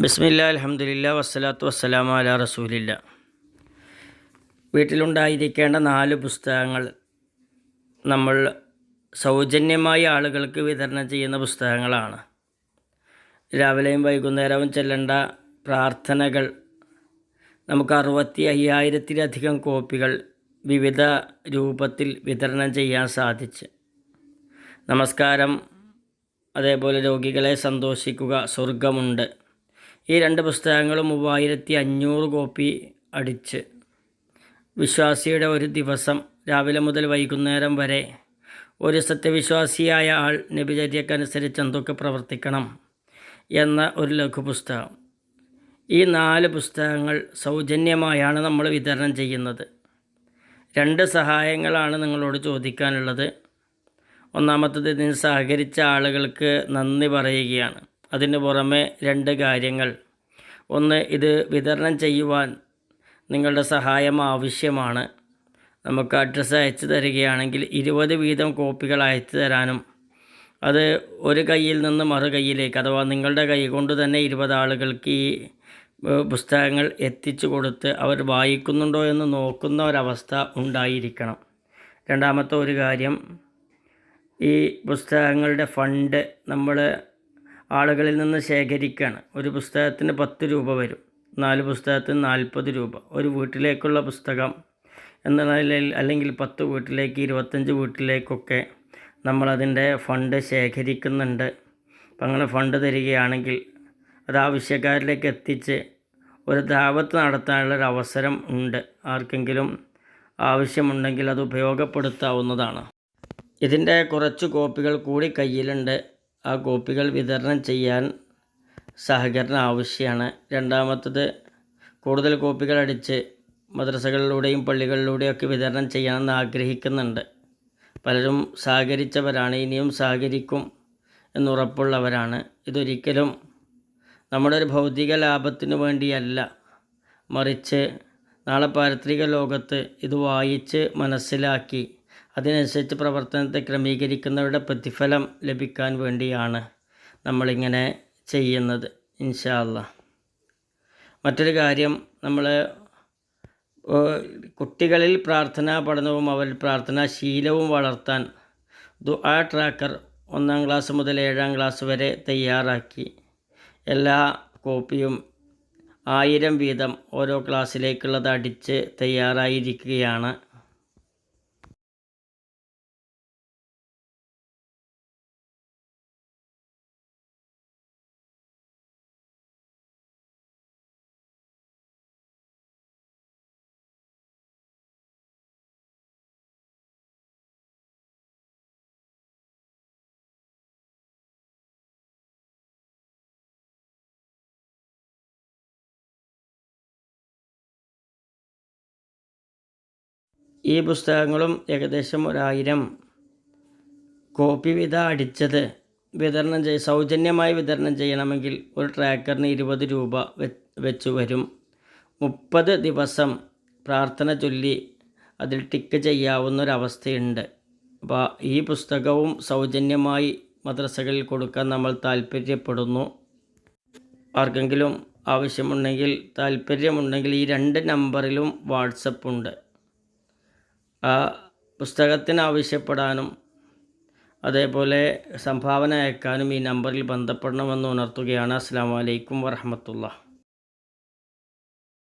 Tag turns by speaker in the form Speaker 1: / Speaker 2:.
Speaker 1: ബിസ്മില്ലാ അൽഹംദുലില്ലാ വസ്സലാത്തു വസ്സലാമു അലാ റസൂലില്ല. വീട്ടിലുണ്ടായിരിക്കേണ്ട 4 പുസ്തകങ്ങൾ നമ്മൾ സൗജന്യമായി ആളുകൾക്ക് വിതരണം ചെയ്യുന്ന പുസ്തകങ്ങളാണ്. രാവിലെയും വൈകുന്നേരവും ചെല്ലേണ്ട പ്രാർത്ഥനകൾ നമുക്ക് 65,000-ലധികം കോപ്പികൾ വിവിധ രൂപത്തിൽ വിതരണം ചെയ്യാൻ സാധിച്ച്. നമസ്കാരം, അതേപോലെ രോഗികളെ സന്തോഷിക്കുക, സ്വർഗമുണ്ട്, ഈ 2 പുസ്തകങ്ങളും 3500 കോപ്പി അടിച്ച് വിശ്വാസിയുടെ ഒരു ദിവസം രാവിലെ മുതൽ വൈകുന്നേരം വരെ ഒരു സത്യവിശ്വാസിയായ ആൾ നബിചര്യക്കനുസരിച്ച് എന്തൊക്കെ പ്രവർത്തിക്കണം എന്ന ഒരു ലഘുപുസ്തകം. ഈ 4 പുസ്തകങ്ങൾ സൗജന്യമായാണ് നമ്മൾ വിതരണം ചെയ്യുന്നത്. 2 സഹായങ്ങളാണ് നിങ്ങളോട് ചോദിക്കാനുള്ളത്. ഒന്നാമത്തത്, ഇതിന് സഹകരിച്ച ആളുകൾക്ക് നന്ദി പറയുകയാണ്. അതിന് പുറമെ 2 കാര്യങ്ങൾ. ഒന്ന്, ഇത് വിതരണം ചെയ്യുവാൻ നിങ്ങളുടെ സഹായം ആവശ്യമാണ്. നമുക്ക് അഡ്രസ്സ് അയച്ചു തരികയാണെങ്കിൽ 20 വീതം കോപ്പികൾ അയച്ചു തരാനും അത് ഒരു കയ്യിൽ നിന്ന് മറു കയ്യിലേക്ക്, അഥവാ നിങ്ങളുടെ കൈ കൊണ്ട് തന്നെ 20 ആളുകൾക്ക് ഈ പുസ്തകങ്ങൾ എത്തിച്ചു കൊടുത്ത് അവർ വായിക്കുന്നുണ്ടോ എന്ന് നോക്കുന്ന ഒരവസ്ഥ ഉണ്ടായിരിക്കണം. രണ്ടാമത്തെ ഒരു കാര്യം, ഈ പുസ്തകങ്ങളുടെ ഫണ്ട് നമ്മൾ ആളുകളിൽ നിന്ന് ശേഖരിക്കുകയാണ്. ഒരു പുസ്തകത്തിന് 10 രൂപ വരും, 4 പുസ്തകത്തിന് 40 രൂപ. ഒരു വീട്ടിലേക്കുള്ള പുസ്തകം എന്ന നിലയിൽ, അല്ലെങ്കിൽ 10 വീട്ടിലേക്ക്, 25 വീട്ടിലേക്കൊക്കെ നമ്മളതിൻ്റെ ഫണ്ട് ശേഖരിക്കുന്നുണ്ട്. അപ്പം അങ്ങനെ ഫണ്ട് തരികയാണെങ്കിൽ അത് ആവശ്യക്കാരിലേക്ക് എത്തിച്ച് ഒരു ദാവത്ത് നടത്താനുള്ളൊരു അവസരം ഉണ്ട്. ആർക്കെങ്കിലും ആവശ്യമുണ്ടെങ്കിൽ അത് ഉപയോഗപ്പെടുത്താവുന്നതാണ്. ഇതിൻ്റെ കുറച്ച് കോപ്പികൾ കൂടി കയ്യിലുണ്ട്. ആ കോപ്പികൾ വിതരണം ചെയ്യാൻ സഹകരണം ആവശ്യമാണ്. രണ്ടാമത്തത്, കൂടുതൽ കോപ്പികൾ അടിച്ച് മദ്രസകളിലൂടെയും പള്ളികളിലൂടെയൊക്കെ വിതരണം ചെയ്യാമെന്ന് ആഗ്രഹിക്കുന്നുണ്ട്. പലരും സഹകരിച്ചവരാണ്, ഇനിയും സഹകരിക്കും എന്നുറപ്പുള്ളവരാണ്. ഇതൊരിക്കലും നമ്മുടെ ഒരു ഭൗതിക ലാഭത്തിനു വേണ്ടിയല്ല, മറിച്ച് നാളെ പാരത്രിക ലോകത്ത് ഇത് വായിച്ച് മനസ്സിലാക്കി അതിനനുസരിച്ച് പ്രവർത്തനത്തെ ക്രമീകരിക്കുന്നവരുടെ പ്രതിഫലം ലഭിക്കാൻ വേണ്ടിയാണ് നമ്മളിങ്ങനെ ചെയ്യുന്നത്, ഇൻഷാ അല്ലാഹ്. മറ്റൊരു കാര്യം, നമ്മൾ കുട്ടികളിൽ പ്രാർത്ഥനാ പഠനവും അവരിൽ പ്രാർത്ഥനാ ശീലവും വളർത്താൻ ദുആ ട്രാക്കർ 1-ാം ക്ലാസ് മുതൽ 7-ാം ക്ലാസ് വരെ തയ്യാറാക്കി. എല്ലാ കോപ്പിയും 1000 വീതം ഓരോ ക്ലാസ്സിലേക്കുള്ളത് അടിച്ച് തയ്യാറായിരിക്കുകയാണ്. ഈ പുസ്തകങ്ങളും ഏകദേശം 1000 കോപ്പി വീതം അടിച്ചത് സൗജന്യമായി വിതരണം ചെയ്യണമെങ്കിൽ ഒരു ട്രാക്കറിന് 20 രൂപ വെച്ച് വരും. 30 ദിവസം പ്രാർത്ഥന ചൊല്ലി അതിൽ ടിക്ക് ചെയ്യാവുന്നൊരവസ്ഥയുണ്ട്. അപ്പോൾ ഈ പുസ്തകവും സൗജന്യമായി മദ്രസകളിൽ കൊടുക്കാൻ നമ്മൾ താല്പര്യപ്പെടുന്നു. ആർക്കെങ്കിലും ആവശ്യമുണ്ടെങ്കിൽ, താല്പര്യമുണ്ടെങ്കിൽ ഈ 2 നമ്പറിലും വാട്സപ്പ് ഉണ്ട്. ആ പുസ്തകത്തിന് ആവശ്യപ്പെടാനും അതേപോലെ സംഭാവന അയക്കാനും ഈ നമ്പറിൽ ബന്ധപ്പെടണമെന്ന് ഉണർത്തുകയാണ്. അസ്സലാമു അലൈക്കും വറഹ്മത്തുള്ളാഹി.